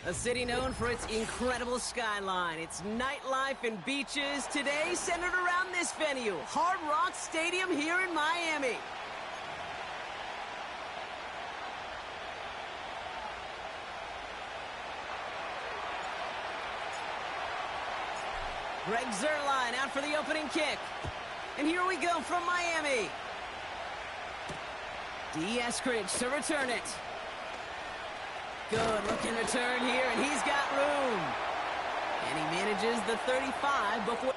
A city known for its incredible skyline, its nightlife and beaches, today centered around this venue, Hard Rock Stadium here in Miami. Greg Zuerlein out for the opening kick. And here we go from Miami. D. Eskridge to return it. Good looking return here, and he's got room. And he manages the 35 before...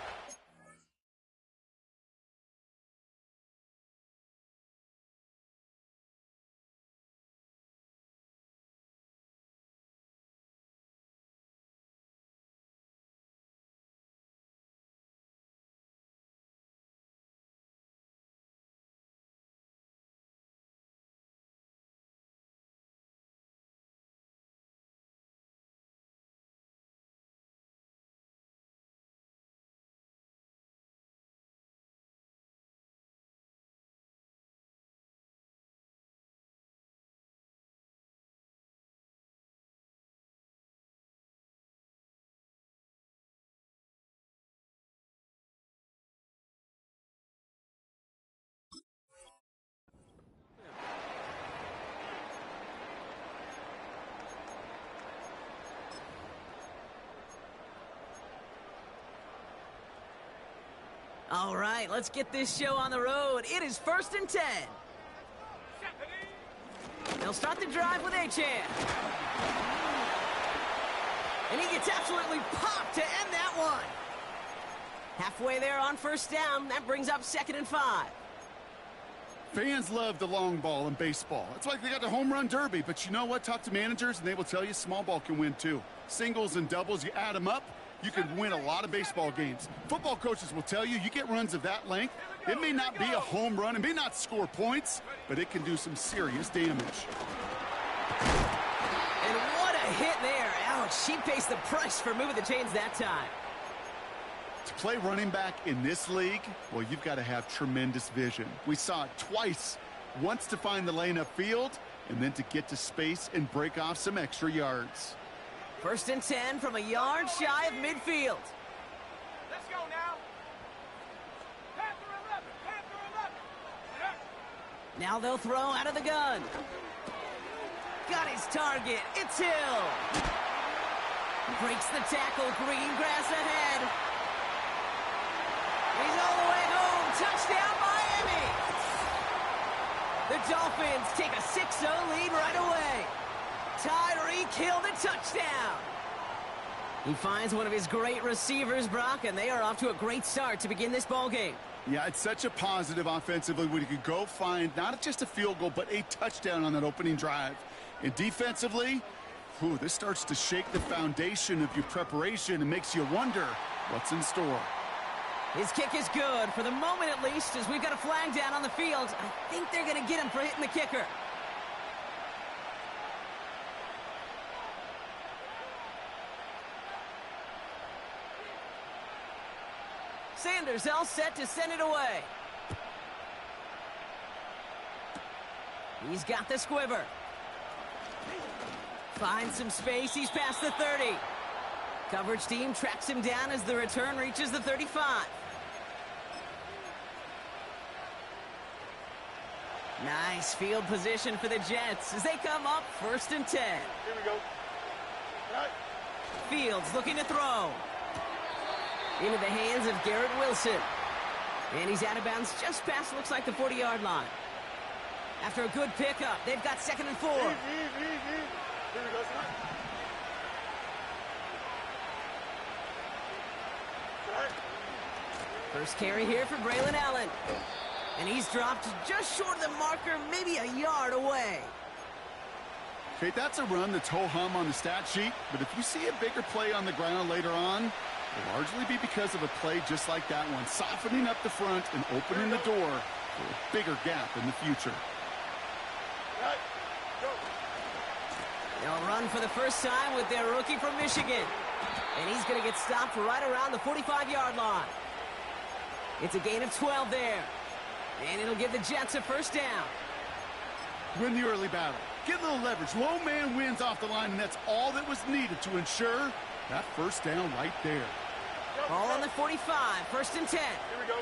All right, let's get this show on the road. It is 1st and 10. They'll start the drive with Achane. And he gets absolutely popped to end that one. Halfway there on 1st down. That brings up 2nd and 5. Fans love the long ball in baseball. It's like they got the home run derby, but you know what? Talk to managers and they will tell you small ball can win too. Singles and doubles, you add them up, you can win a lot of baseball games. Football coaches will tell you, you get runs of that length, it may not be a home run, it may not score points, but it can do some serious damage. And what a hit there. Ouch, she pays the price for moving the chains that time. To play running back in this league, well, you've got to have tremendous vision. We saw it twice, once to find the lane upfield, and then to get to space and break off some extra yards. 1st and 10 from a yard shy of midfield. Let's go now. Panther 11, Panther 11. Now they'll throw out of the gun. Got his target. It's Hill. Breaks the tackle. Green grass ahead. He's all the way home. Touchdown, Miami. The Dolphins take a 6-0 lead right away. Tyreek Hill the touchdown. He finds one of his great receivers, Brock, and they are off to a great start to begin this ball game. Yeah, it's such a positive offensively when you could go find not just a field goal, but a touchdown on that opening drive. And defensively, this starts to shake the foundation of your preparation and makes you wonder what's in store. His kick is good, for the moment at least, as we've got a flag down on the field. I think they're going to get him for hitting the kicker. Sanders all set to send it away. He's got the squiver. Finds some space. He's past the 30. Coverage team tracks him down as the return reaches the 35. Nice field position for the Jets as they come up 1st and 10. Here we go. Right. Fields looking to throw. Into the hands of Garrett Wilson. And he's out of bounds just past, looks like, the 40-yard line. After a good pickup, they've got 2nd and 4. Here we go. Right. First carry here for Braylon Allen. And he's dropped just short of the marker, maybe a yard away. Okay, that's a run that's ho-hum on the stat sheet, but if you see a bigger play on the ground later on, it'll largely be because of a play just like that one, softening up the front and opening the door for a bigger gap in the future. Right. Go. They'll run for the first time with their rookie from Michigan. And he's going to get stopped right around the 45-yard line. It's a gain of 12 there. And it'll give the Jets a 1st down. Win the early battle. get a little leverage. Low man wins off the line, and that's all that was needed to ensure that first down right there. Ball on the 45, 1st and 10. Here we go.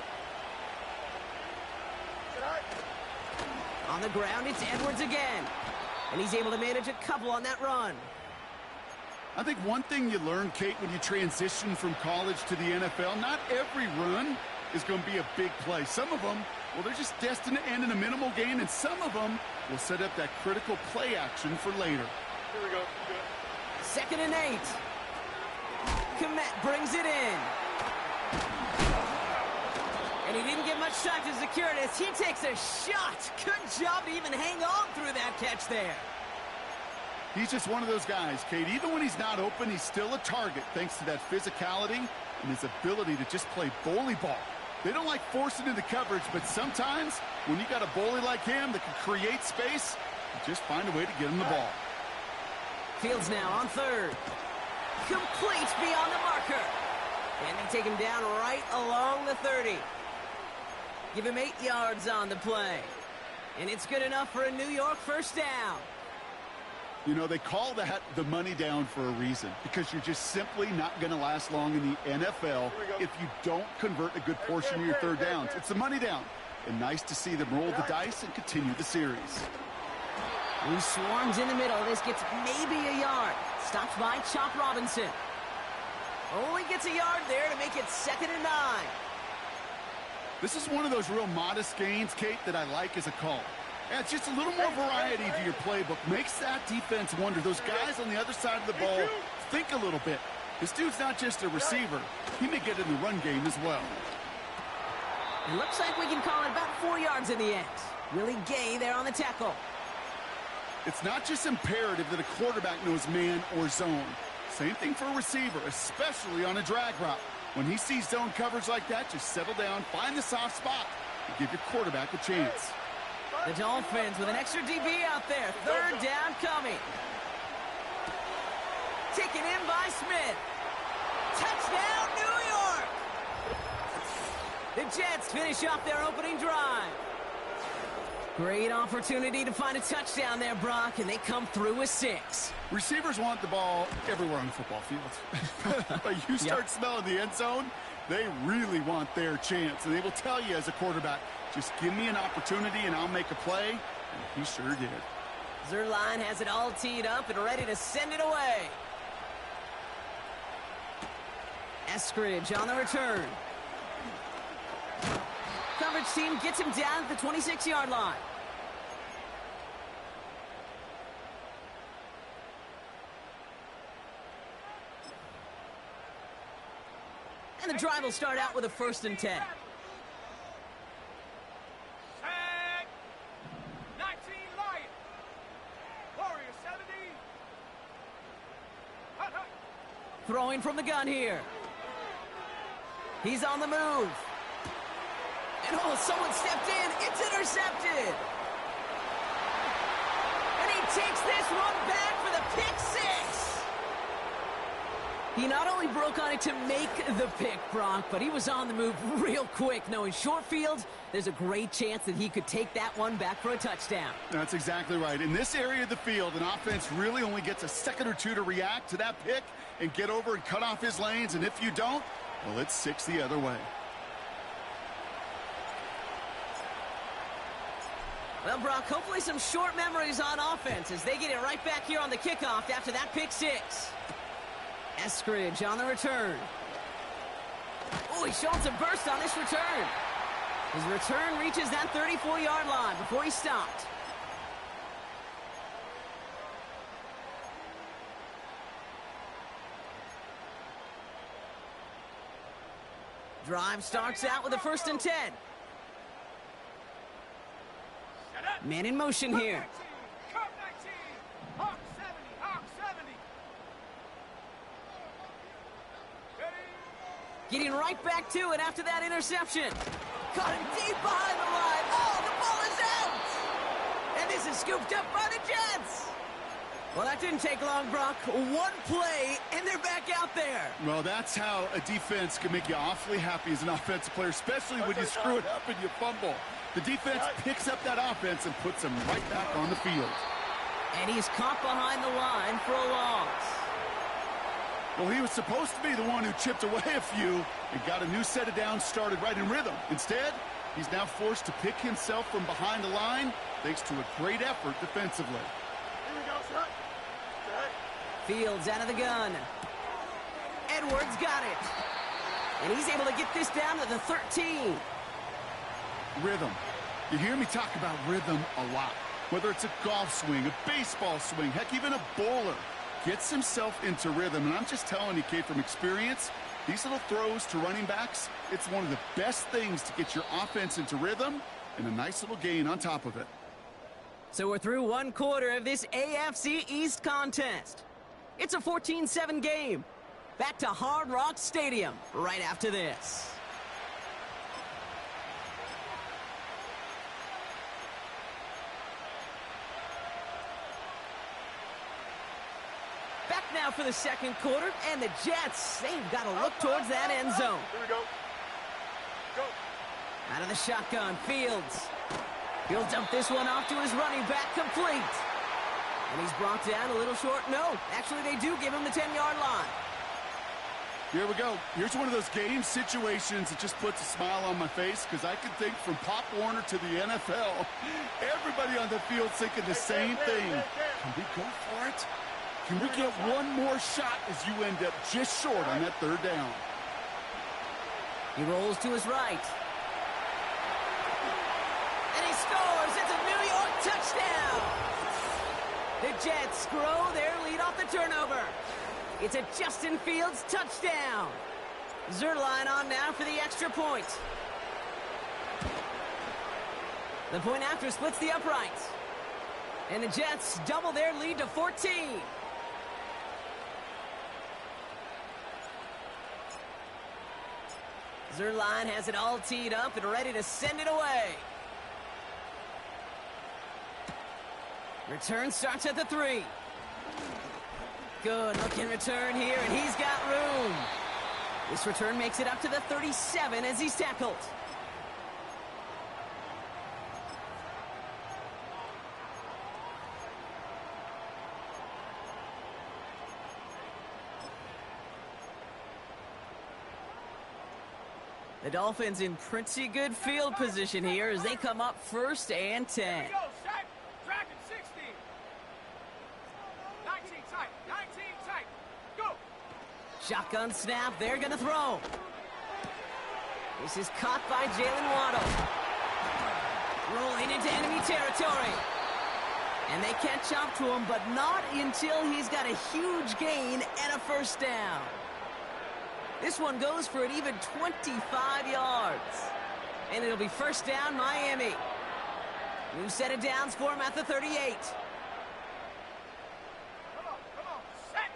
On the ground, it's Edwards again. And he's able to manage a couple on that run. I think one thing you learn, Kate, when you transition from college to the NFL, not every run is going to be a big play. Some of them, well, they're just destined to end in a minimal gain, and some of them will set up that critical play action for later. Here we go. 2nd and 8. Komet brings it in. And he didn't get much time to secure it as he takes a shot. Good job to even hang on through that catch there. He's just one of those guys, Kate. Even when he's not open, he's still a target thanks to that physicality and his ability to just play bully ball. They don't like forcing into coverage, but sometimes when you got a bully like him that can create space, you just find a way to get him the ball. Fields now on 3rd. Complete beyond the marker. And they take him down right along the 30. Give him 8 yards on the play. And it's good enough for a New York first down. You know, they call that the money down for a reason, because you're just simply not going to last long in the NFL if you don't convert a good portion of your 3rd downs. It's the money down. And nice to see them roll the dice and continue the series. He swarms in the middle. This gets maybe a yard. Stopped by Chop Robinson. Only gets a yard there to make it 2nd and 9. This is one of those real modest gains, Kate, that I like as a call. And it's just a little more variety to your playbook. Makes that defense wonder. Those guys on the other side of the ball think a little bit. This dude's not just a receiver. He may get in the run game as well. It looks like we can call it about 4 yards in the end. Willie Gay there on the tackle. It's not just imperative that a quarterback knows man or zone. Same thing for a receiver, especially on a drag route. When he sees zone coverage like that, just settle down, find the soft spot, and give your quarterback a chance. The Dolphins with an extra DB out there. 3rd down coming. Taken in by Smith. Touchdown, New York! The Jets finish off their opening drive. Great opportunity to find a touchdown there, Brock, and they come through with 6. Receivers want the ball everywhere on the football field. But you start smelling the end zone, they really want their chance. And they will tell you as a quarterback, just give me an opportunity and I'll make a play. And he sure did. Zerline has it all teed up and ready to send it away. Eskridge on the return. Coverage team gets him down at the 26-yard line. And the drive will start out with a 1st and 10. Throwing from the gun here. He's on the move. And oh, someone stepped in. It's intercepted. And he takes this one back for the pick 6. He not only broke on it to make the pick, Brock, but he was on the move real quick. Knowing short field, there's a great chance that he could take that one back for a touchdown. That's exactly right. In this area of the field, an offense really only gets a second or two to react to that pick and get over and cut off his lanes. And if you don't, well, it's 6 the other way. Well, Brock, hopefully some short memories on offense as they get it right back here on the kickoff after that pick 6. Eskridge on the return. Oh, he's showing some burst on this return. His return reaches that 34-yard line before he stopped. Drive starts out with a 1st and 10. Man in motion here. Getting right back to it after that interception. Caught him deep behind the line. Oh, the ball is out! And this is scooped up by the Jets. Well, that didn't take long, Brock. One play, and they're back out there. Well, that's how a defense can make you awfully happy as an offensive player, especially when you screw it up and you fumble. The defense picks up that offense and puts them right back on the field. And he's caught behind the line for a loss. Well, he was supposed to be the one who chipped away a few and got a new set of downs started right in rhythm. Instead, he's now forced to pick himself from behind the line thanks to a great effort defensively. Here we go, set. Set. Fields out of the gun. Edwards got it. And he's able to get this down to the 13. Rhythm. You hear me talk about rhythm a lot. Whether it's a golf swing, a baseball swing, heck, even a bowler gets himself into rhythm. And I'm just telling you, Kate, from experience, these little throws to running backs, it's one of the best things to get your offense into rhythm and a nice little gain on top of it. So we're through one quarter of this AFC East contest. It's a 14-7 game. Back to Hard Rock Stadium right after this. Back now for the second quarter, and the Jets, they've got to look towards that end zone. Here we go. Go. Out of the shotgun, Fields. He'll dump this one off to his running back, complete. And he's brought down a little short. No, actually they do give him the 10-yard line. Here we go. Here's one of those game situations that just puts a smile on my face because I can think from Pop Warner to the NFL. Everybody on the field thinking the same thing. Can we go for it? Can we get one more shot as you end up just short on that third down? He rolls to his right. And he scores. It's a New York touchdown. The Jets grow their lead off the turnover. It's a Justin Fields touchdown. Zerline on now for the extra point. The point after splits the uprights. And the Jets double their lead to 14. Zerline has it all teed up and ready to send it away. Return starts at the 3. Good looking return here, and he's got room. This return makes it up to the 37 as he's tackled. The Dolphins in pretty good field position here as they come up 1st and 10. Here we go, Shaq. Tracking 60. 19 tight. 19 tight. Go. Shotgun snap. They're going to throw. This is caught by Jalen Waddle. Rolling into enemy territory. And they catch up to him, but not until he's got a huge gain and a first down. This one goes for an even 25 yards. And it'll be first down, Miami. New set of downs for him at the 38. Come on, set.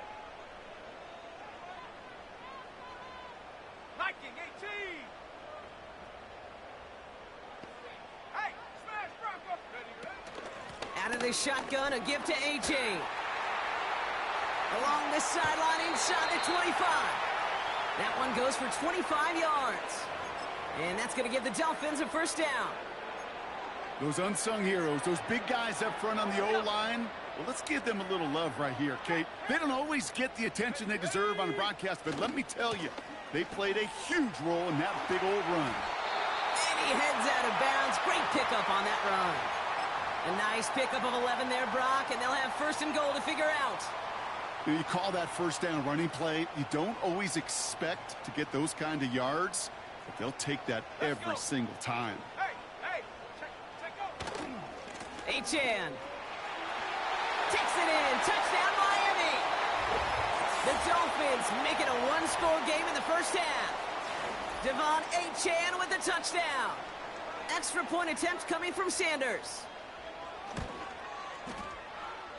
Liking 18. Hey, smash Bronco. Ready. Out of the shotgun, a give to A.J. Along this sideline inside the 25. That one goes for 25 yards. And that's going to give the Dolphins a first down. Those unsung heroes, those big guys up front on the O-line, well, let's give them a little love right here, Kate. They don't always get the attention they deserve on a broadcast, but let me tell you, they played a huge role in that big old run. And he heads out of bounds. Great pickup on that run. A nice pickup of 11 there, Brock, and they'll have 1st and goal to figure out. You call that first down running play. You don't always expect to get those kind of yards, but they'll take that every single time. Hey, check go. Achan takes it in. Touchdown, Miami. The Dolphins make it a one-score game in the first half. Devon Achan with the touchdown. Extra point attempt coming from Sanders.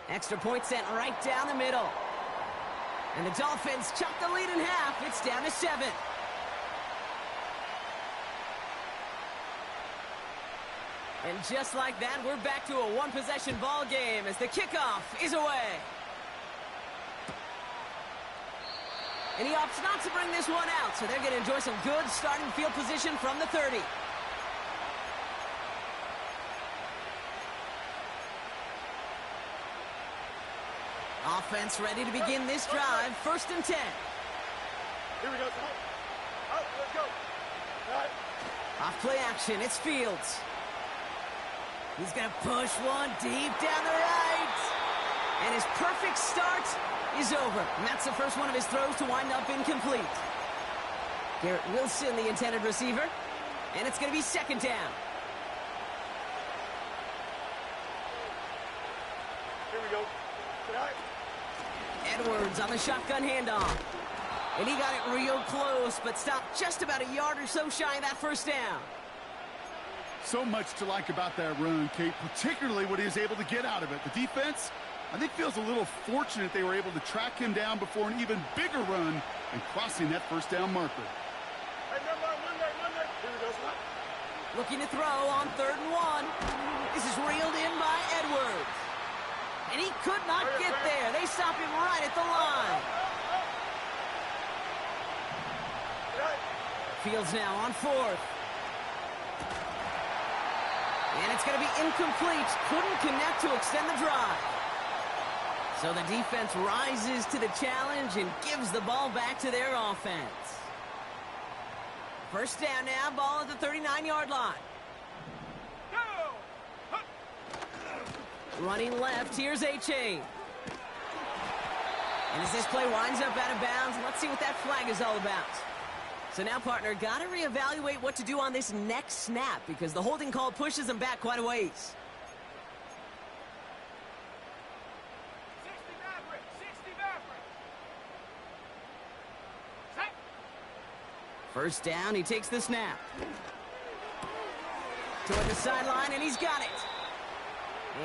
Extra point sent right down the middle. And the Dolphins chop the lead in half. It's down to 7. And just like that, we're back to a one-possession ball game as the kickoff is away. And he opts not to bring this one out, so they're going to enjoy some good starting field position from the 30. offense ready to begin this drive. 1st and 10. Here we go, son. Out, let's go. Got it. Off play action, it's Fields. He's gonna push one deep down the right. And his perfect start is over. And that's the first one of his throws to wind up incomplete. Garrett Wilson, the intended receiver. And it's gonna be 2nd down. Here we go. Tonight. Edwards on the shotgun handoff. And he got it real close, but stopped just about a yard or so shy of that 1st down. So much to like about that run, Kate, particularly what he was able to get out of it. The defense, I think, feels a little fortunate they were able to track him down before an even bigger run and crossing that 1st down marker. Hey, remember Monday. Here we go, son. Looking to throw on 3rd and 1. This is reeled in by Edwards. And he could not get there. They stop him right at the line. Tonight. Fields now on 4th. And it's going to be incomplete. Couldn't connect to extend the drive. So the defense rises to the challenge and gives the ball back to their offense. 1st down now, ball at the 39-yard line. Go! Running left, here's A-Chain. And as this play winds up out of bounds, let's see what that flag is all about. So now, partner, got to reevaluate what to do on this next snap because the holding call pushes them back quite a ways. 60 Maverick! 60 Maverick! Set! 1st down, he takes the snap. Toward the sideline, and he's got it.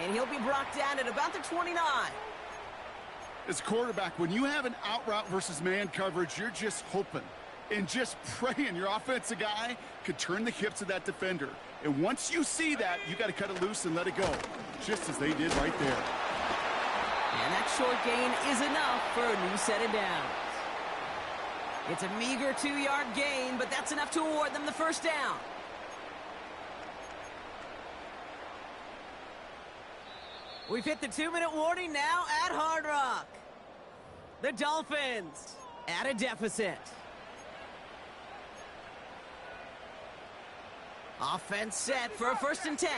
And he'll be brought down at about the 29. As a quarterback, when you have an out route versus man coverage, you're just hoping and just praying your offensive guy could turn the hips of that defender. And once you see that, you got to cut it loose and let it go, just as they did right there. And that short gain is enough for a new set of downs. It's a meager 2-yard gain, but that's enough to award them the 1st down. We've hit the 2-minute warning now at Hard Rock. The Dolphins at a deficit. Offense set for a 1st and 10.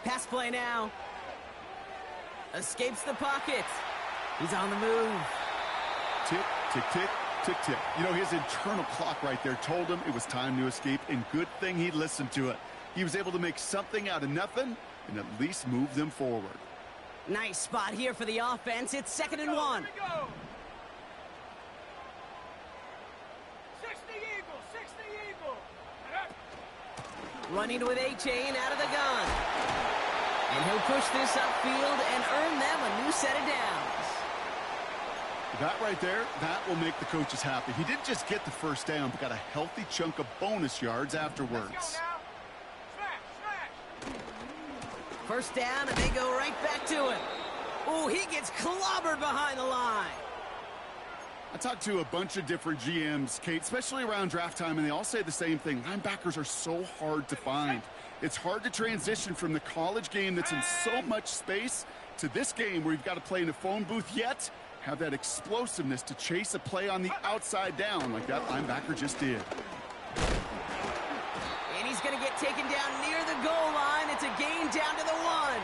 Pass play now. Escapes the pocket. He's on the move. Tick, tick, tick, tick, tick. You know, his internal clock right there told him it was time to escape, and good thing he listened to it. He was able to make something out of nothing and at least move them forward. Nice spot here for the offense. It's 2nd and 1. 60 Eagle! Running with A-Chain out of the gun. And he'll push this upfield and earn them a new set of downs. That right there, that will make the coaches happy. He didn't just get the 1st down, but got a healthy chunk of bonus yards afterwards. Let's go now! Smash! 1st down, and they go right back to it. Oh, he gets clobbered behind the line. I talked to a bunch of different GMs, Kate, especially around draft time, and they all say the same thing. Linebackers are so hard to find. It's hard to transition from the college game that's in so much space to this game where you've got to play in a phone booth, yet have that explosiveness to chase a play on the outside down like that linebacker just did. And he's going to get taken down near the goal line. It's a gain down to the 1.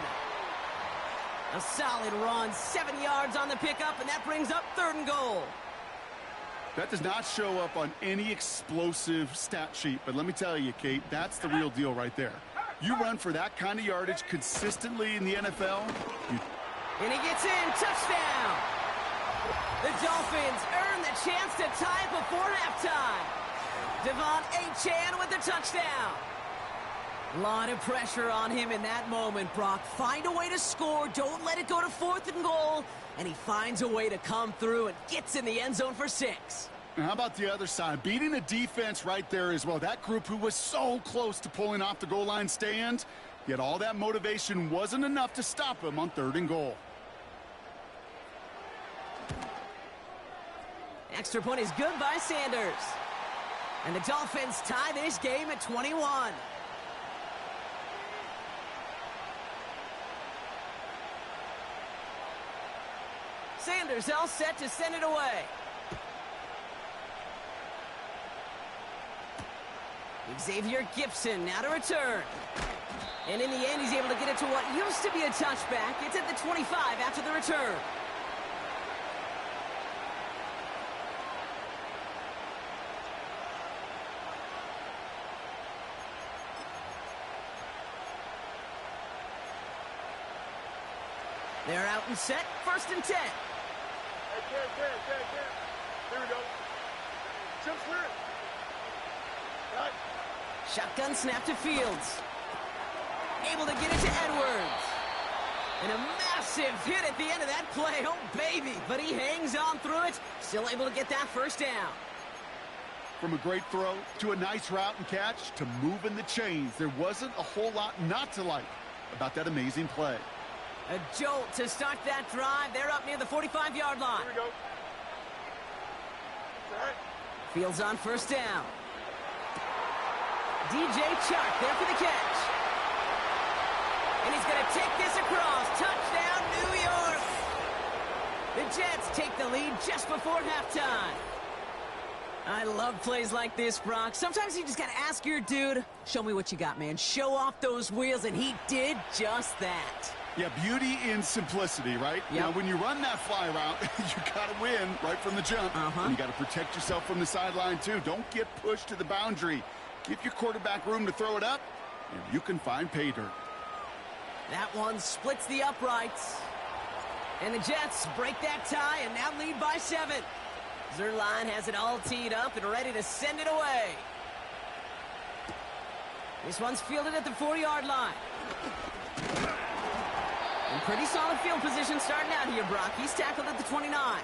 A solid run, 7 yards on the pickup, and that brings up 3rd and goal. That does not show up on any explosive stat sheet, but let me tell you, Kate, that's the real deal right there. You run for that kind of yardage consistently in the NFL. And he gets in, touchdown! The Dolphins earn the chance to tie before halftime. Devon A-Chan with the touchdown. A lot of pressure on him in that moment, Brock. Find a way to score. Don't let it go to 4th and goal. And he finds a way to come through and gets in the end zone for 6. And how about the other side? Beating a defense right there as well. That group who was so close to pulling off the goal line stand, yet all that motivation wasn't enough to stop him on 3rd and goal. Extra point is good by Sanders. And the Dolphins tie this game at 21. Defenders all set to send it away. Xavier Gibson now to return. And in the end, he's able to get it to what used to be a touchback. It's at the 25 after the return. They're out and set, 1st and 10. Hey, Ken. Here we go. Jump clear. Right. Shotgun snap to Fields. Able to get it to Edwards. And a massive hit at the end of that play. Oh, baby. But he hangs on through it. Still able to get that 1st down. From a great throw to a nice route and catch to moving the chains, there wasn't a whole lot not to like about that amazing play. A jolt to start that drive. They're up near the 45-yard line. Here we go. All right. Fields on 1st down. DJ Chark there for the catch. And he's going to take this across. Touchdown, New York. The Jets take the lead just before halftime. I love plays like this, Brock. Sometimes you just got to ask your dude, show me what you got, man. Show off those wheels, and he did just that. Yeah, beauty in simplicity, right? Yep. Now, when you run that fly route, you got to win right from the jump. And you got to protect yourself from the sideline, too. Don't get pushed to the boundary. Give your quarterback room to throw it up, and you can find pay dirt. That one splits the uprights. And the Jets break that tie and now lead by 7. Zerline has it all teed up and ready to send it away. This one's fielded at the 40-yard line. And pretty solid field position starting out here, Brock. He's tackled at the 29.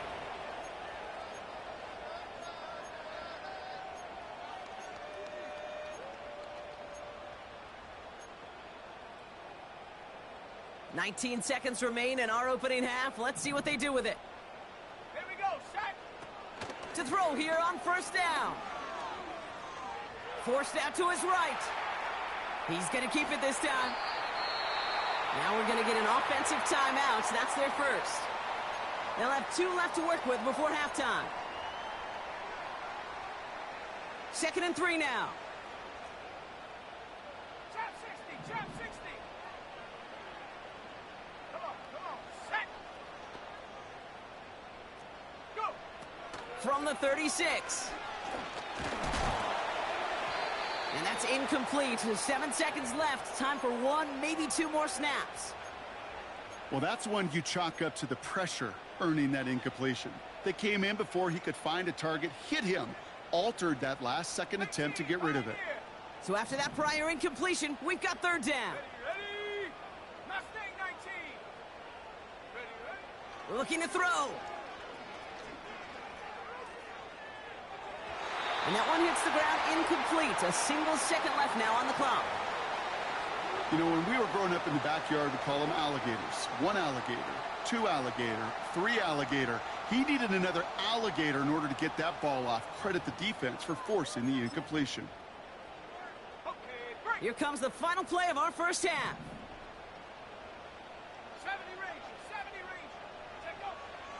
"19 seconds remain in our opening half. Let's see what they do with it. Here we go, set. To throw here on 1st down. Forced out to his right. He's going to keep it this time. Now we're going to get an offensive timeout. So that's their 1st. They'll have 2 left to work with before halftime. 2nd and 3 now. Chop 60, chop 60. Come on, set. Go. From the 36. And that's incomplete. 7 seconds left. Time for 1, maybe 2 more snaps. Well, that's one you chalk up to the pressure earning that incompletion. They came in before he could find a target, hit him, altered that last-second attempt to get rid of it. So after that prior incompletion, we've got 3rd down. Ready? Mustang 19. Ready? Looking to throw. And that one hits the ground incomplete. A single second left now on the clock. You know, when we were growing up in the backyard, we call them alligators. 1 alligator, 2 alligator, 3 alligator. He needed another alligator in order to get that ball off. Credit the defense for forcing the incompletion. Okay, break. Here comes the final play of our 1st half. 70 range, 70 range. Check go.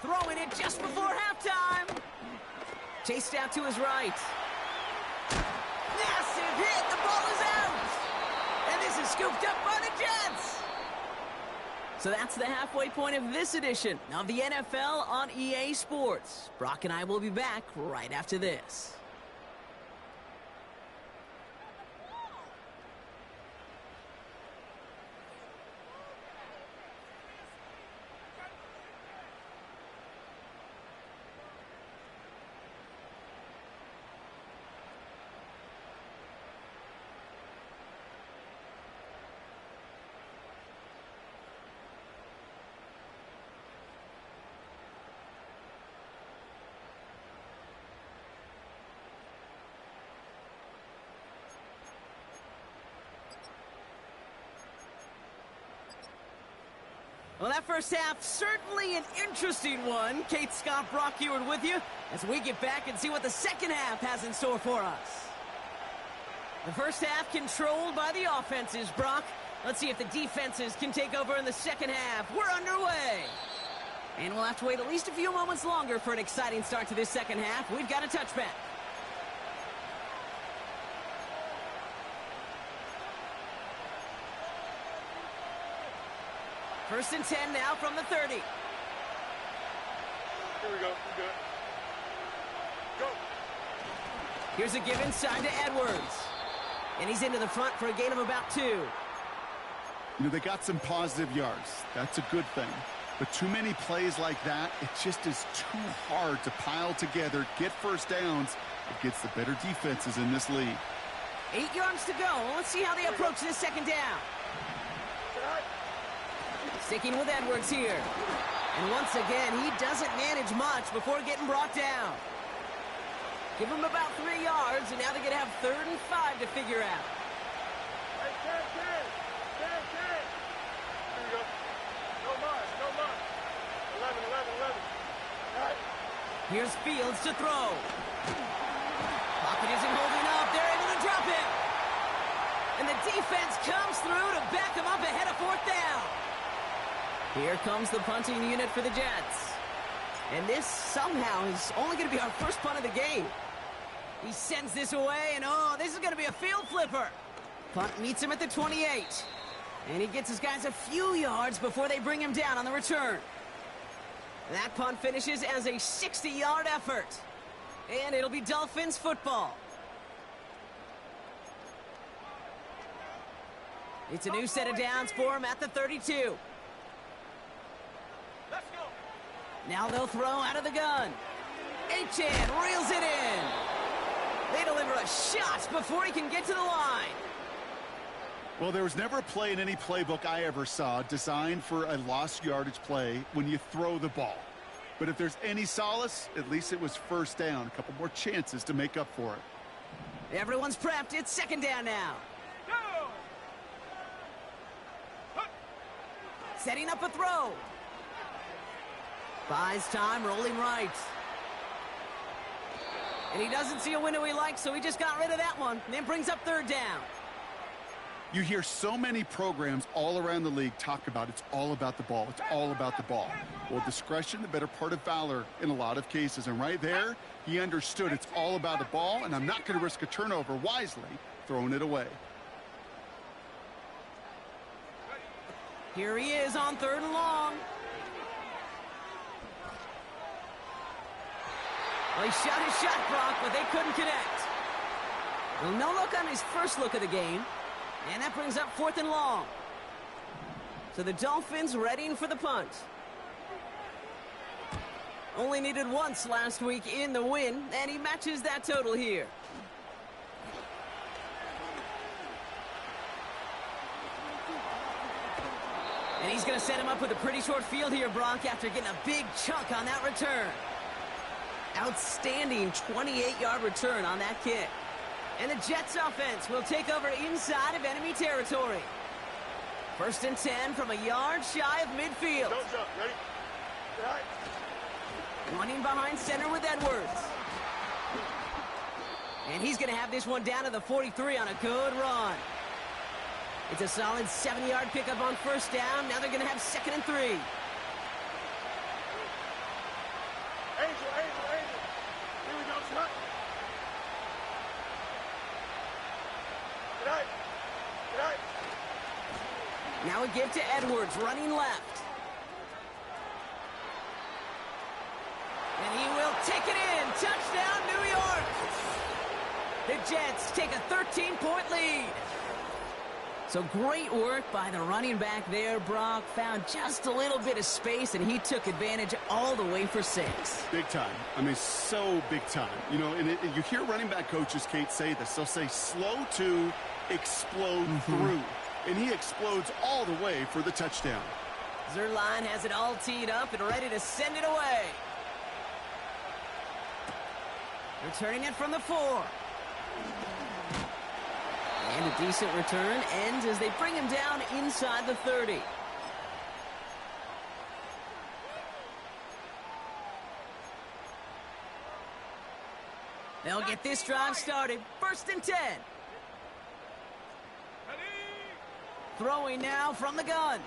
Throwing it just before halftime. Chased out to his right. Massive hit. The ball is out. And this is scooped up by the Jets. So that's the halfway point of this edition of the NFL on EA Sports. Brock and I will be back right after this. Well, that 1st half, certainly an interesting one. Kate, Scott, Brock Eward with you as we get back and see what the 2nd half has in store for us. The 1st half controlled by the offenses, Brock. Let's see if the defenses can take over in the 2nd half. We're underway. And we'll have to wait at least a few moments longer for an exciting start to this second half. We've got a touchback. First and 10 now from the 30. Here we go. We good. Go. Here's a give inside to Edwards. And he's into the front for a gain of about 2. You know, they got some positive yards. That's a good thing. But too many plays like that, it just is too hard to pile together, get first downs against the better defenses in this league. 8 yards to go. Let's see how they approach this second down. Sticking with Edwards here. And once again, he doesn't manage much before getting brought down. Give him about 3 yards, and now they're going to have 3rd and 5 to figure out. Hey, 10. Here we go. No much. 11. All right. Here's Fields to throw. Pocket isn't holding up. They're able to drop it. And the defense comes through to back him up ahead of 4th down. Here comes the punting unit for the Jets. And this somehow is only going to be our first punt of the game. He sends this away, and oh, this is going to be a field flipper. Punt meets him at the 28. And he gets his guys a few yards before they bring him down on the return. That punt finishes as a 60-yard effort. And it'll be Dolphins football. It's a new set of downs for him at the 32. Let's go. Now they'll throw out of the gun. Achane reels it in. They deliver a shot before he can get to the line. Well, there was never a play in any playbook I ever saw designed for a lost yardage play when you throw the ball. But if there's any solace, at least it was first down. A couple more chances to make up for it. Everyone's prepped. It's second down now. Go. Setting up a throw. Buys time, rolling right. And he doesn't see a window he likes, so he just got rid of that one. And then brings up 3rd down. You hear so many programs all around the league talk about it's all about the ball. It's all about the ball. Well, discretion, the better part of valor in a lot of cases. And right there, he understood it's all about the ball, and I'm not going to risk a turnover wisely, throwing it away. Here he is on 3rd and long. Well, he shot his shot, Brock, but they couldn't connect. Well, no look on his first look of the game. And that brings up 4th and long. So the Dolphins readying for the punt. Only needed once last week in the win, and he matches that total here. And he's going to set him up with a pretty short field here, Brock, after getting a big chunk on that return. Outstanding 28-yard return on that kick. And the Jets offense will take over inside of enemy territory. 1st and 10 from a yard shy of midfield. Don't jump. Ready? All right. Running behind center with Edwards. And he's going to have this one down to the 43 on a good run. It's a solid 70-yard pickup on 1st down. Now they're going to have 2nd and 3. Angel. Here we go, shot. Good night. Now a give to Edwards, running left. And he will take it in. Touchdown, New York. The Jets take a 13-point lead. So great work by the running back there, Brock. Found just a little bit of space, and he took advantage all the way for 6. Big time. I mean, so big time. You know, and you hear running back coaches, Kate, say this. They'll say slow to explode through. And he explodes all the way for the touchdown. Zerline has it all teed up and ready to send it away. Returning it from the 4. And a decent return ends as they bring him down inside the 30. They'll get this drive started. 1st and 10. Throwing now from the gun.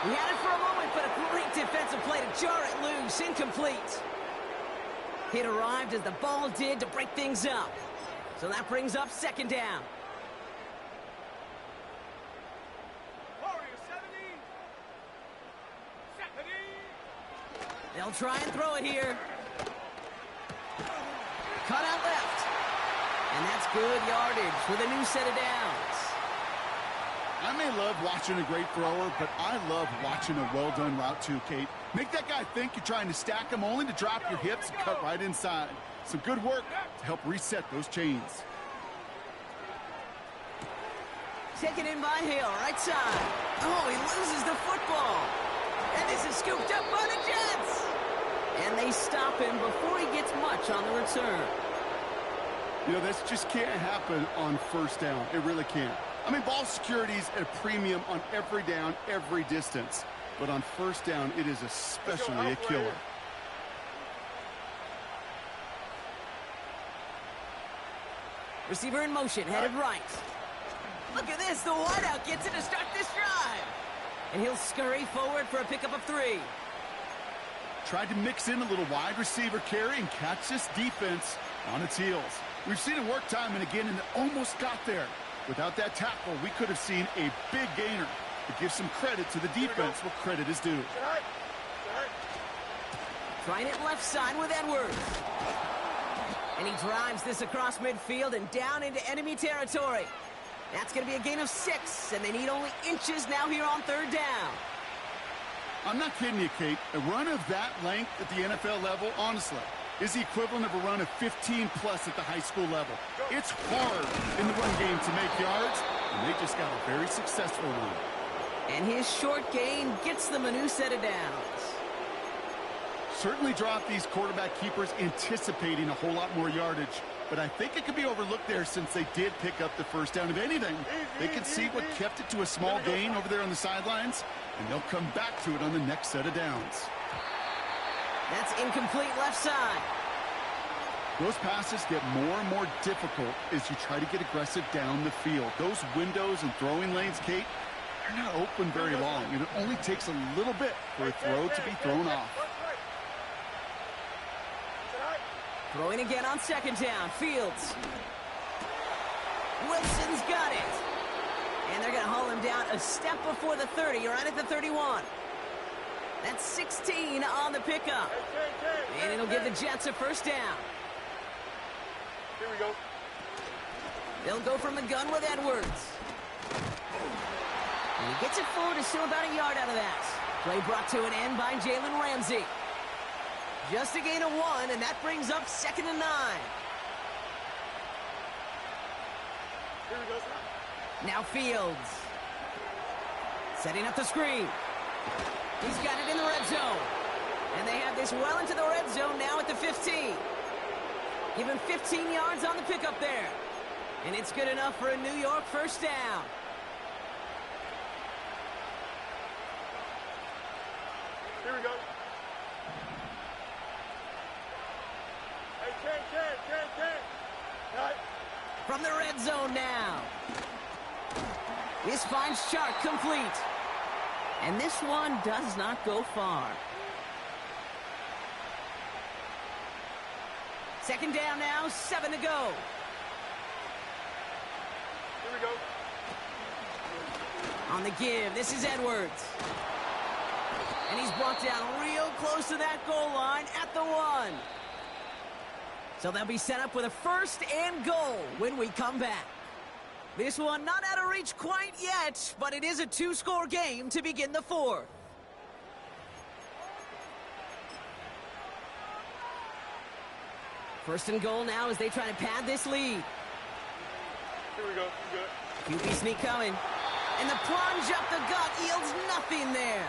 He had it for a moment, but a great defensive play to jar it loose. Incomplete. It arrived as the ball did to break things up. So that brings up second down. Warrior 70. 70. They'll try and throw it here. Cut out left. And that's good yardage with a new set of downs. I may love watching a great thrower, but I love watching a well-done route too, Kate. Make that guy think you're trying to stack him only to drop your hips and cut right inside. Some good work to help reset those chains. Taken in by Hill, right side. Oh, he loses the football. And this is scooped up by the Jets. And they stop him before he gets much on the return. You know, this just can't happen on first down. It really can't. I mean, ball security's at a premium on every down, every distance. But on first down, it is especially a killer. Receiver in motion, headed right. Look at this, the wideout gets it to start this drive. And he'll scurry forward for a pickup of 3. Tried to mix in a little wide receiver carry and catch this defense on its heels. We've seen it work time and again, and it almost got there. Without that tackle, we could have seen a big gainer. But give some credit to the defense where credit is due. Trying it left side with Edwards. And he drives this across midfield and down into enemy territory. That's going to be a gain of 6, and they need only inches now here on third down. I'm not kidding you, Kate. A run of that length at the NFL level, honestly, is the equivalent of a run of 15-plus at the high school level. It's hard in the run game to make yards, and they just got a very successful one. And his short gain gets them a new set of downs. Certainly dropped these quarterback keepers anticipating a whole lot more yardage, but I think it could be overlooked there since they did pick up the first down. If anything, they could see what kept it to a small gain over there on the sidelines, and they'll come back to it on the next set of downs. That's incomplete left side. Those passes get more and more difficult as you try to get aggressive down the field. Those windows and throwing lanes, Kate, they're not open very long, and it only takes a little bit for a throw to be thrown off. Throwing again on second down. Fields. Wilson's got it. And they're going to haul him down a step before the 30. You're right at the 31. That's 16 on the pickup. And it'll give the Jets a first down. Here we go. They'll go from the gun with Edwards. And he gets it forward to still about a yard out of that. Play brought to an end by Jalen Ramsey. Just a gain of 1, and that brings up 2nd and 9. Here we go, sir. Now Fields. Setting up the screen. He's got it in the red zone. And they have this well into the red zone now at the 15. Give him 15 yards on the pickup there. And it's good enough for a New York first down. Here we go. Hey, 10. Right. From the red zone now. This finds Chark complete. And this one does not go far. Second down now, 7 to go. Here we go. On the give, this is Edwards. And he's brought down real close to that goal line at the 1. So they'll be set up with a first and goal when we come back. This one not out of reach quite yet, but it is a 2-score game to begin the 4th. First and goal now as they try to pad this lead. Here we go. You good? QB sneak coming. And the plunge up the gut yields nothing there.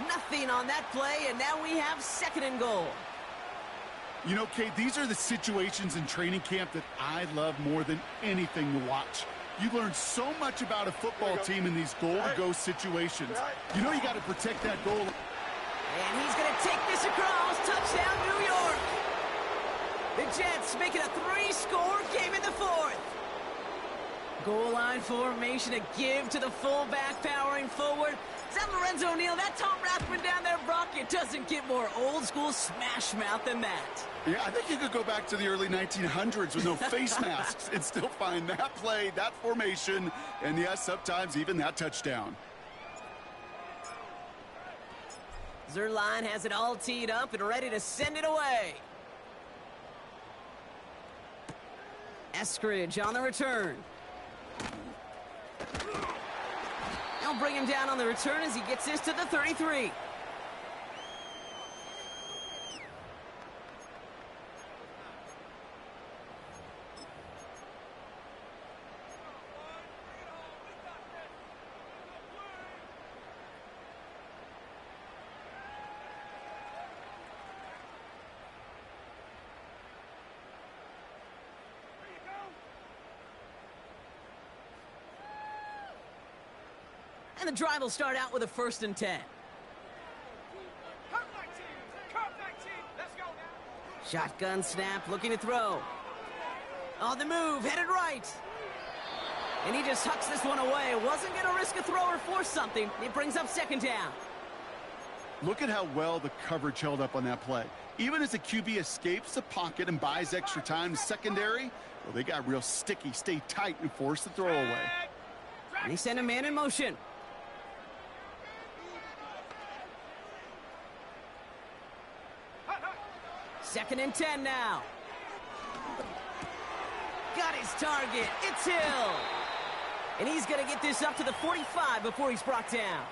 Nothing on that play, and now we have 2nd and goal. You know, Kate, these are the situations in training camp that I love more than anything to watch. You learn so much about a football team in these goal-to-go situations. You know you got to protect that goal. And he's going to take this across. Touchdown, New York. The Jets make it a 3-score game in the 4th. Goal line formation, a give to the fullback powering forward. Is that Lorenzo O'Neal? That Tom Rathman down there, Brock? It doesn't get more old school smash mouth than that. Yeah, I think you could go back to the early 1900s with no face masks and still find that play, that formation, and yes, sometimes even that touchdown. Zerline has it all teed up and ready to send it away. Eskridge on the return. They'll bring him down on the return as he gets this to the 33. And the drive will start out with a 1st and 10. Let's go now. Shotgun snap, looking to throw. On the move, headed right. And he just hucks this one away. Wasn't going to risk a throw or force something. It brings up 2nd down. Look at how well the coverage held up on that play. Even as the QB escapes the pocket and buys extra time to secondary, well, they got real sticky, stay tight, and force the throw away. And he sent a man in motion. Second and 10 now. Got his target. It's Hill. And he's going to get this up to the 45 before he's brought down.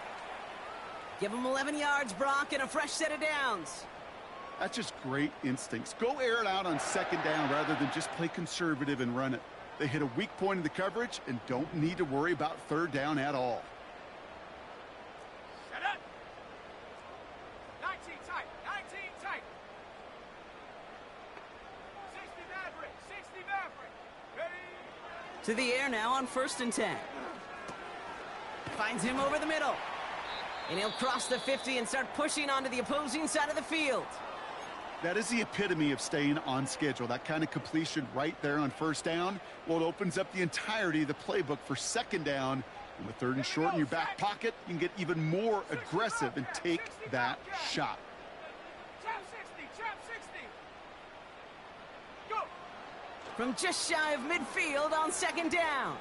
Give him 11 yards, Brock, and a fresh set of downs. That's just great instincts. Go air it out on 2nd down rather than just play conservative and run it. They hit a weak point in the coverage and don't need to worry about 3rd down at all. Set up. 19 tight. 19 tight. 60 Maverick. 60 Maverick. Ready? To the air now on 1st and 10. Finds him over the middle. And he'll cross the 50 and start pushing onto the opposing side of the field. That is the epitome of staying on schedule. That kind of completion right there on 1st down. Well, it opens up the entirety of the playbook for 2nd down. And with 3rd and short in your back pocket, you can get even more aggressive and take that shot. Trap 60. Trap 60. Go. From just shy of midfield on 2nd down.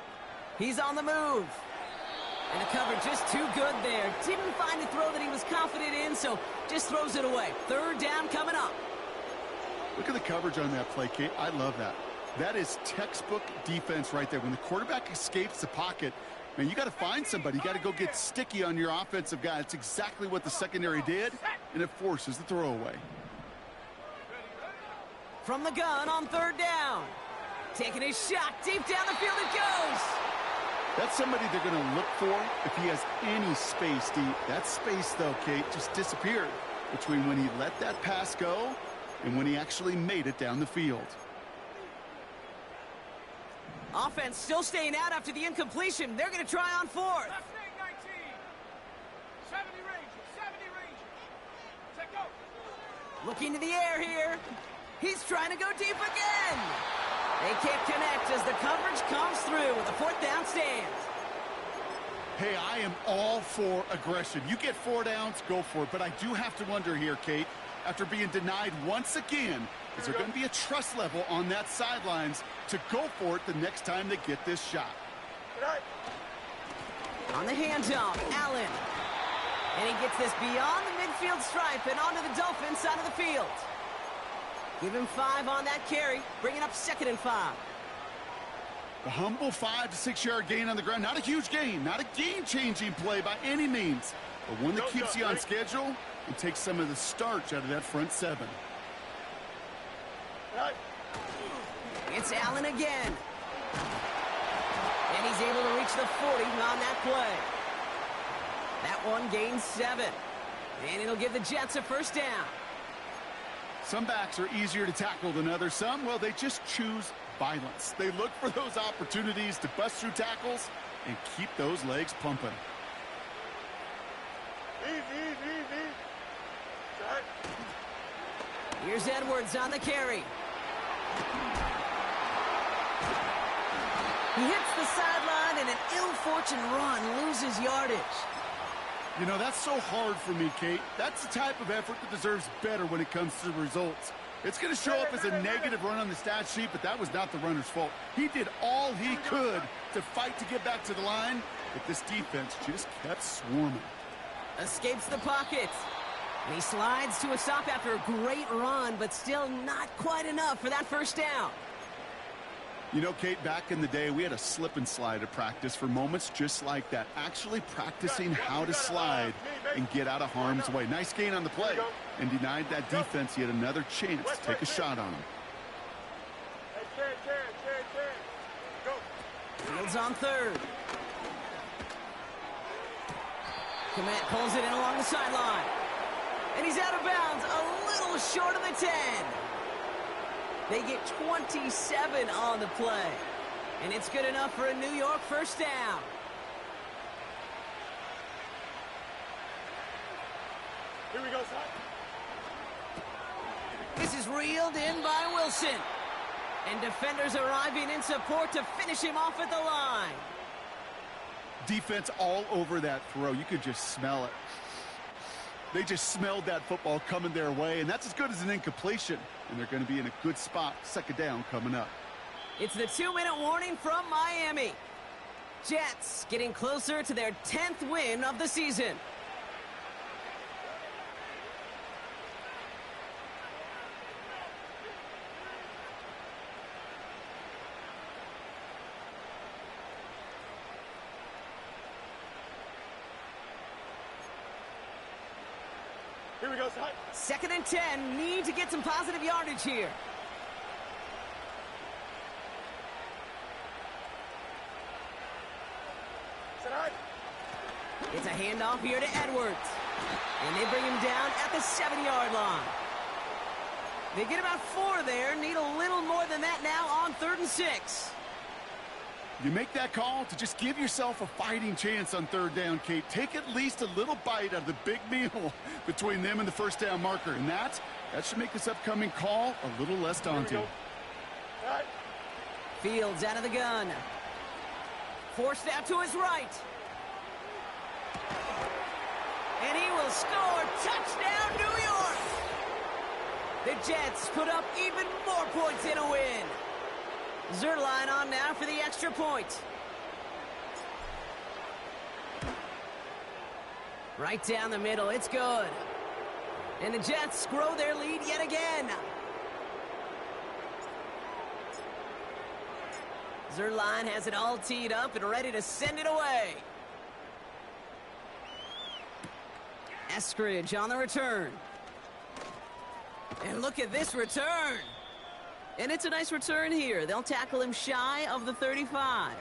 He's on the move. And the coverage just too good there. Didn't find a throw that he was confident in, so just throws it away. 3rd down coming up. Look at the coverage on that play, Kate. I love that. That is textbook defense right there. When the quarterback escapes the pocket, man, you got to find somebody. You got to go get sticky on your offensive guy. That's exactly what the secondary did, and it forces the throw away. From the gun on 3rd down. Taking his shot deep down the field it goes. That's somebody they're going to look for if he has any space deep. That space, though, Kate, just disappeared between when he let that pass go and when he actually made it down the field. Offense still staying out after the incompletion. They're going to try on 4th. Left wing 19. 70 Rangers. 70 Rangers. Take go. Looking to the air here. He's trying to go deep again. They can't connect as the coverage comes through with a 4th down stand. Hey, I am all for aggression. You get 4 downs, go for it. But I do have to wonder here, Kate, after being denied once again, is there going to be a trust level on that sidelines to go for it the next time they get this shot? On the handoff, Allen. And he gets this beyond the midfield stripe and onto the Dolphins side of the field. Give him 5 on that carry, bringing up 2nd and 5. The humble 5 to 6 yard gain on the ground. Not a huge gain, not a game-changing play by any means, but one that keeps you on schedule and takes some of the starch out of that front 7. It's Allen again. And he's able to reach the 40 on that play. That one gains 7. And it'll give the Jets a 1st down. Some backs are easier to tackle than others. Some, well, they just choose violence. They look for those opportunities to bust through tackles and keep those legs pumping. Easy. Set. Here's Edwards on the carry. He hits the sideline and an ill-fortunate run loses yardage. You know, that's so hard for me, Kate. That's the type of effort that deserves better when it comes to the results. It's going to show up as a negative run on the stat sheet, but that was not the runner's fault. He did all he could to fight to get back to the line, but this defense just kept swarming. Escapes the pocket. And he slides to a stop after a great run, but still not quite enough for that first down. You know, Kate, back in the day, we had a slip and slide at practice for moments just like that. Actually practicing how to slide and get out of harm's way. Nice gain on the play and denied that defense yet another chance to take a shot on him. Fields on third. Komet pulls it in along the sideline. And he's out of bounds, a little short of the 10. They get 27 on the play. And it's good enough for a New York first down. Here we go, son. This is reeled in by Wilson. And defenders arriving in support to finish him off at the line. Defense all over that throw. You could just smell it. They just smelled that football coming their way, and that's as good as an incompletion. And they're going to be in a good spot. Second down coming up. It's the 2-minute warning from Miami. Jets getting closer to their 10th win of the season. Here we go, son. 2nd and 10, need to get some positive yardage here. Sit high. It's a handoff here to Edwards. And they bring him down at the 7-yard line. They get about 4 there, need a little more than that now on 3rd and 6. You make that call to just give yourself a fighting chance on 3rd down, Kate. Take at least a little bite out of the big meal between them and the first down marker. And that should make this upcoming call a little less daunting. Right. Fields out of the gun. Forced out to his right. And he will score. Touchdown, New York! The Jets put up even more points in a win. Zerline on now for the extra point. Right down the middle, it's good. And the Jets grow their lead yet again. Zerline has it all teed up and ready to send it away. Eskridge on the return. And look at this return. And it's a nice return here. They'll tackle him shy of the 35.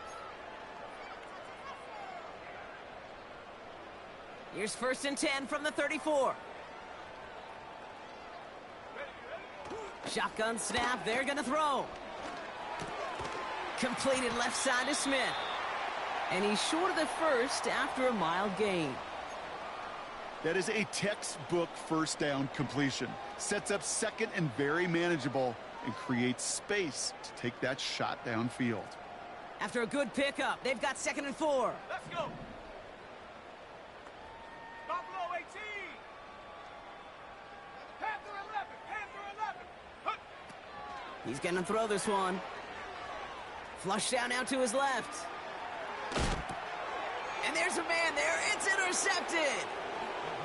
Here's 1st and 10 from the 34. Shotgun snap. They're going to throw. Completed left side to Smith. And he's short of the first after a mild gain. That is a textbook first down completion. Sets up 2nd and very manageable and creates space to take that shot downfield. After a good pickup, they've got 2nd and 4. Let's go. Buffalo 18. Panther 11. Panther 11. Hup. He's going to throw this one. Flush down out to his left. And there's a man there. It's intercepted.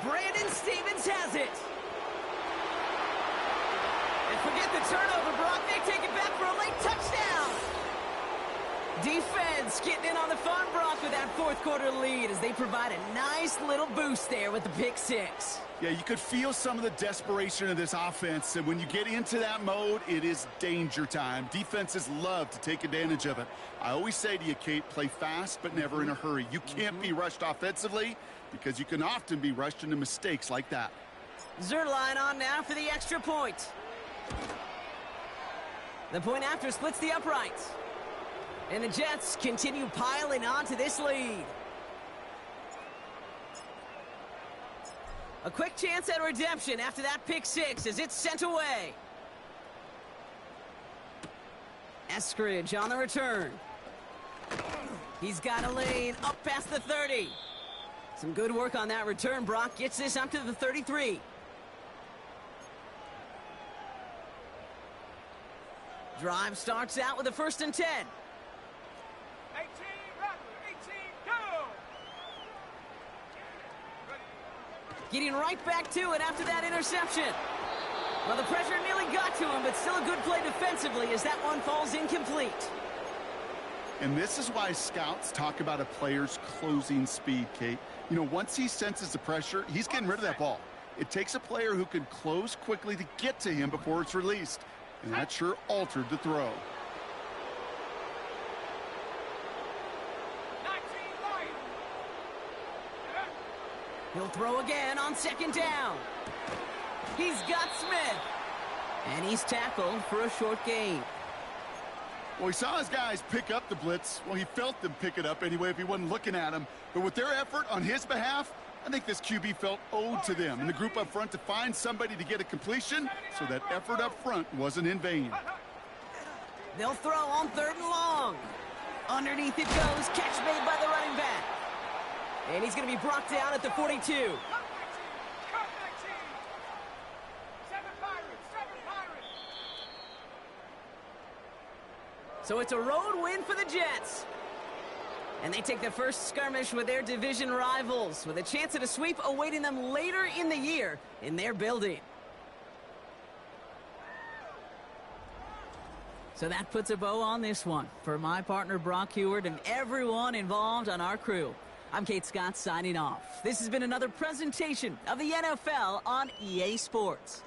Brandon Stevens has it. And forget the turnover, Brock. They take it back for a late touchdown. Defense getting in on the fun, Brock, with that 4th quarter lead as they provide a nice little boost there with the pick 6. Yeah, you could feel some of the desperation of this offense, and when you get into that mode, it is danger time. Defenses love to take advantage of it. I always say to you, Kate, play fast but never in a hurry. You can't be rushed offensively because you can often be rushed into mistakes like that. Zerline on now for the extra point. The point after splits the uprights. And the Jets continue piling on to this lead. A quick chance at redemption after that pick 6 as it's sent away. Eskridge on the return. He's got a lane up past the 30. Some good work on that return. Brock gets this up to the 33. Drive starts out with a 1st and 10. 18, Rattler, 18, go! Getting right back to it after that interception. Well, the pressure nearly got to him, but still a good play defensively as that one falls incomplete. And this is why scouts talk about a player's closing speed, Kate. You know, once he senses the pressure, he's getting rid of that ball. It takes a player who can close quickly to get to him before it's released. And that sure altered the throw. 19, Lion. He'll throw again on 2nd down. He's got Smith. And he's tackled for a short gain. Well, he saw his guys pick up the blitz. Well, he felt them pick it up anyway if he wasn't looking at him. But with their effort on his behalf, I think this QB felt owed to them and the group up front to find somebody to get a completion, so that effort up front wasn't in vain. They'll throw on 3rd and long. Underneath it goes. Catch made by the running back. And he's going to be brought down at the 42. Cut 19, cut 19. 7 Pirates, 7 Pirates. So it's a road win for the Jets. And they take the first skirmish with their division rivals, with a chance at a sweep awaiting them later in the year in their building. So that puts a bow on this one. For my partner Brock Heward and everyone involved on our crew, I'm Kate Scott signing off. This has been another presentation of the NFL on EA Sports.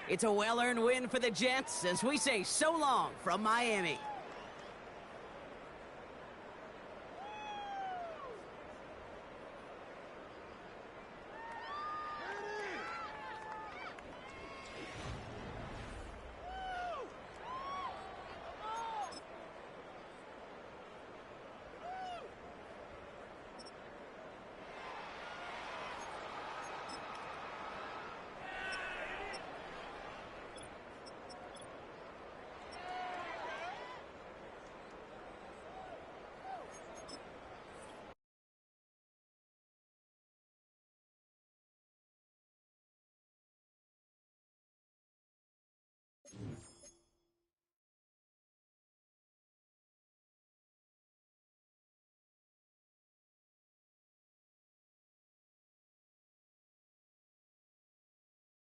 It's a well-earned win for the Jets as we say so long from Miami.